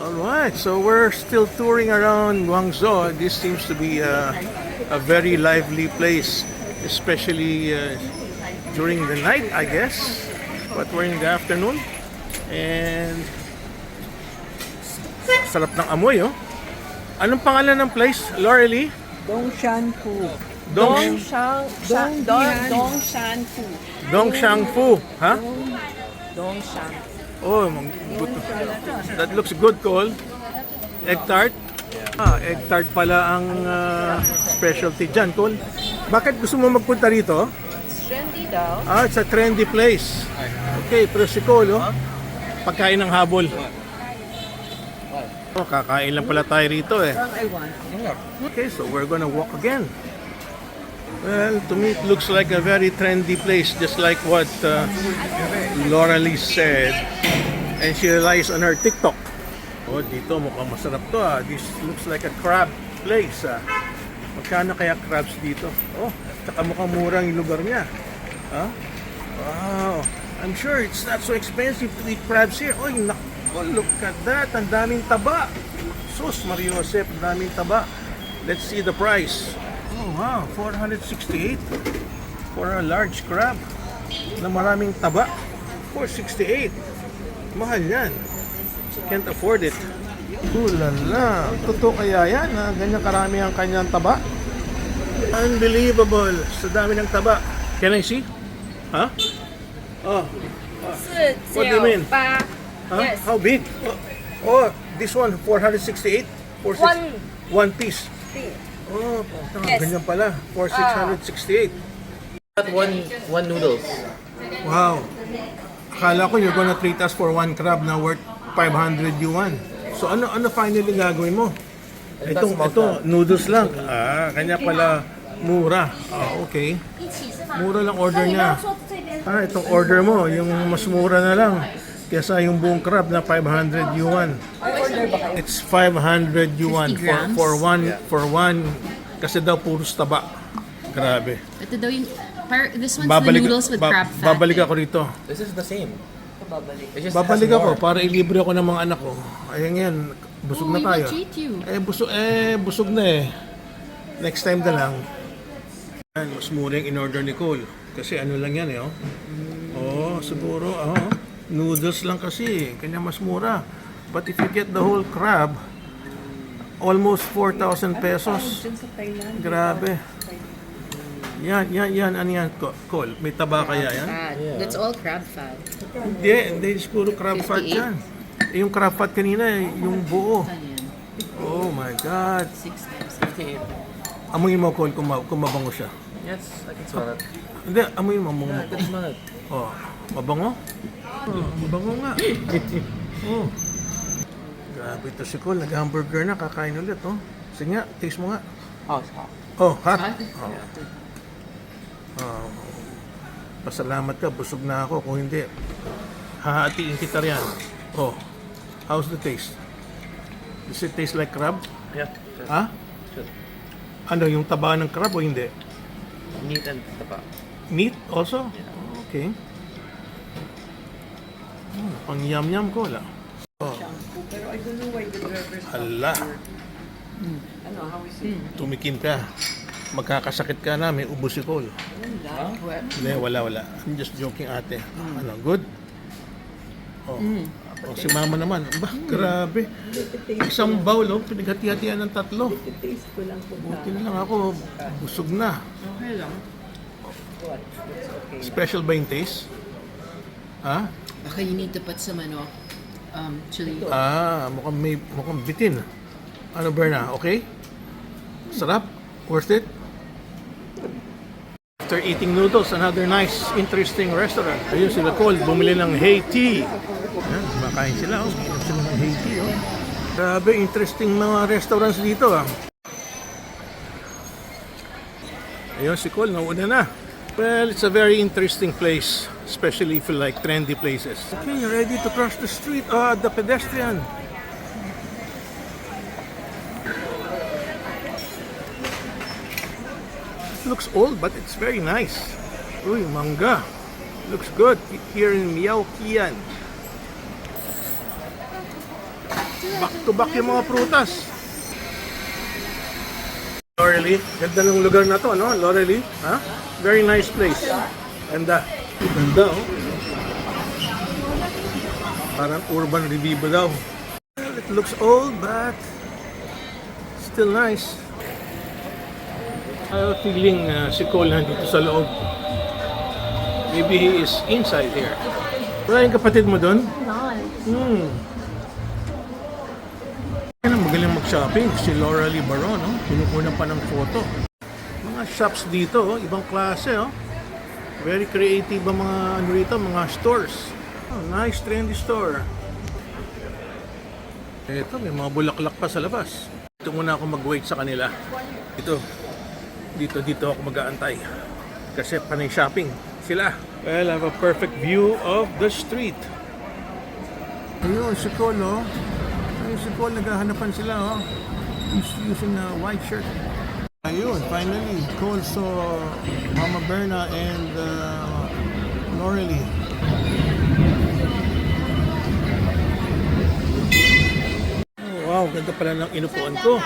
Alright, so we're still touring around Guangzhou. This seems to be a very lively place, especially during the night, I guess. But we're in the afternoon. And sarap ng amoy, oh. Anong pangalan ng place, Laurely? Dongshanfu. Dongshanfu. Dongshanfu, ha? Dongshanfu. Oh, that looks good, Cole. Egg tart. Egg tart pala ang specialty dyan, Cole. Bakit gusto mo magpunta rito? Trendy daw. It's a trendy place. Okay, pero si Cole, oh, pagkain ng habol. Oh, kakain lang pala tayo rito eh. Okay, so we're gonna walk again. Well, to me it looks like a very trendy place, just like what Laurely said. And she relies on her TikTok. Oh, dito mukhang masarap to ah. This looks like a crab place ah. Magkano kaya crabs dito? Oh, tsaka mukhang murang yung lugar niya. Huh? Wow. I'm sure it's not so expensive to eat crabs here. Oh, look at that. Ang daming taba. Sus, Mario Josep, ang daming taba. Let's see the price. Oh, wow. 468 for a large crab na maraming taba. 468. Mahal yan. Can't afford it. Lala. Totoo kaya yan na ganyan karami ang kanyang taba? Unbelievable. Sa dami ng taba. Can I see? Huh? Oh. What do you mean? Huh? Yes. How big? Oh, this one 468 for one piece. Oh, Yes. ganyan pala. 668. One noodles. Wow. Akala ko you're gonna treat us for one crab na worth 500 yuan. So ano finally gagawin mo? Ito noodles lang. Kanya pala mura. Okay. Mura lang order niya. Itong order mo, yung mas mura na lang kesa yung buong crab na 500 yuan. It's 500 yuan for one kasi daw puros taba. Grabe. Ito daw yung, this one's the noodles with crab fat. Babalik ako rito. This is the same. It just Babalik has ako more. para ilibre ako ng mga anak ko. Ayan yan, busog na We tayo. will treat you. Busog na eh. Next time na lang. Yan, mas mura yung in-order ni Cole. Kasi ano lang yan eh, oh. Oh, siguro, noodles lang kasi. Kanya mas mura. But if you get the whole crab, almost 4,000 pesos. Grabe. Yan. Ano yan, Cole? May taba kaya yan? Fat. That's all crab fat. Hindi siguro crab fat 58? yan. Yung crab fat kanina, yung buo. Ayan. Oh my God. 60. Amoy mo, Cole, kung mabango siya. Yes, I can smell it. Hindi, amoy mo. I can smell it. Oh, mabango? Oh, mabango nga. Oh. Grabe ito si Cole. Nag-hamburger na, kakain ulit, oh. Sige nga, taste mo nga. Oh, it's hot. Oh, hot. Hot? Oh. Pasalamat ka, busog na ako. Kung hindi, hahatiin kita riyan. Oh, how's the taste? Does it taste like crab? Yeah. Ha? Good. Ano, yung taba ng crab o hindi? Meat and tapa. Meat also? Okay. Pang yum-yum ko lang. Oh. Pero I don't know why the drivers Hala, how is it? tumikim ka. Magkakasakit ka na, may ubo si Cole. Hindi, wala. I'm just joking, ate. Ano, good? Oh. Oh, si mama naman. Grabe. Isang bowl, oh, pinaghati-hatian ng tatlo. Taste ko lang po. Buti na lang ako, busog na. Okay lang. Special ba yung taste? Ha? Baka you need to put some chili. Mukhang bitin. Ano, Berna? Okay? Sarap? Worth it? After eating noodles, another nice, interesting restaurant. Ayun sila Cole, bumili ng Haiti. Ayan, makain sila. Bumili sila ng Haiti. Grabe, interesting mga restaurants dito. Ayun si Cole, nauna na. Well, it's a very interesting place, especially if you like trendy places. Okay, you're ready to cross the street. The pedestrian. It looks old, but it's very nice. Uy, mangga. Looks good here in Miao Qian. Back to back yung mga prutas. Lorelei, ganda ng lugar na to, no? Lorelei, ha? Very nice place. Ganda. Ganda, oh. Parang urban revival daw. Well, it looks old, but still nice. I have a feeling si Cole nandito sa loob. Maybe he is inside here. Wala yung kapatid mo doon? Yan ang magaling mag-shopping. Si Lorelei Baron, no? Kinukuha pa ng photo. Mga shops dito, oh, ibang klase, oh. Very creative ang mga ano rito, mga stores. Oh, nice trendy store. Ito, may mga bulaklak pa sa labas. Dito muna ako mag-wait sa kanila. Dito ako mag-aantay. Kasi panay shopping sila. Well, I have a perfect view of the street. Ayun, si Cole, oh. Ayun, si Cole, naghahanapan sila, oh. He's using a white shirt. Ayun, finally, Cole saw Mama Berna and Lorelei. Oh, wow, ganda pala ng inupuan ko.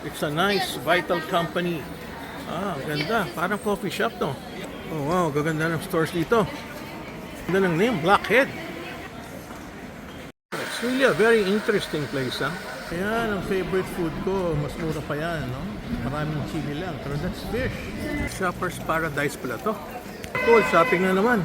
It's a nice, vital company. Ah, ganda. Parang coffee shop, no? Oh, wow, gaganda ng stores dito. Ganda ng name, Blackhead. It's really a very interesting place, ha? Ayan, ang favorite food ko. Mas mura pa yan, no? Maraming chili lang. Pero that's fish. Shopper's Paradise pala to. Cool, shopping na naman.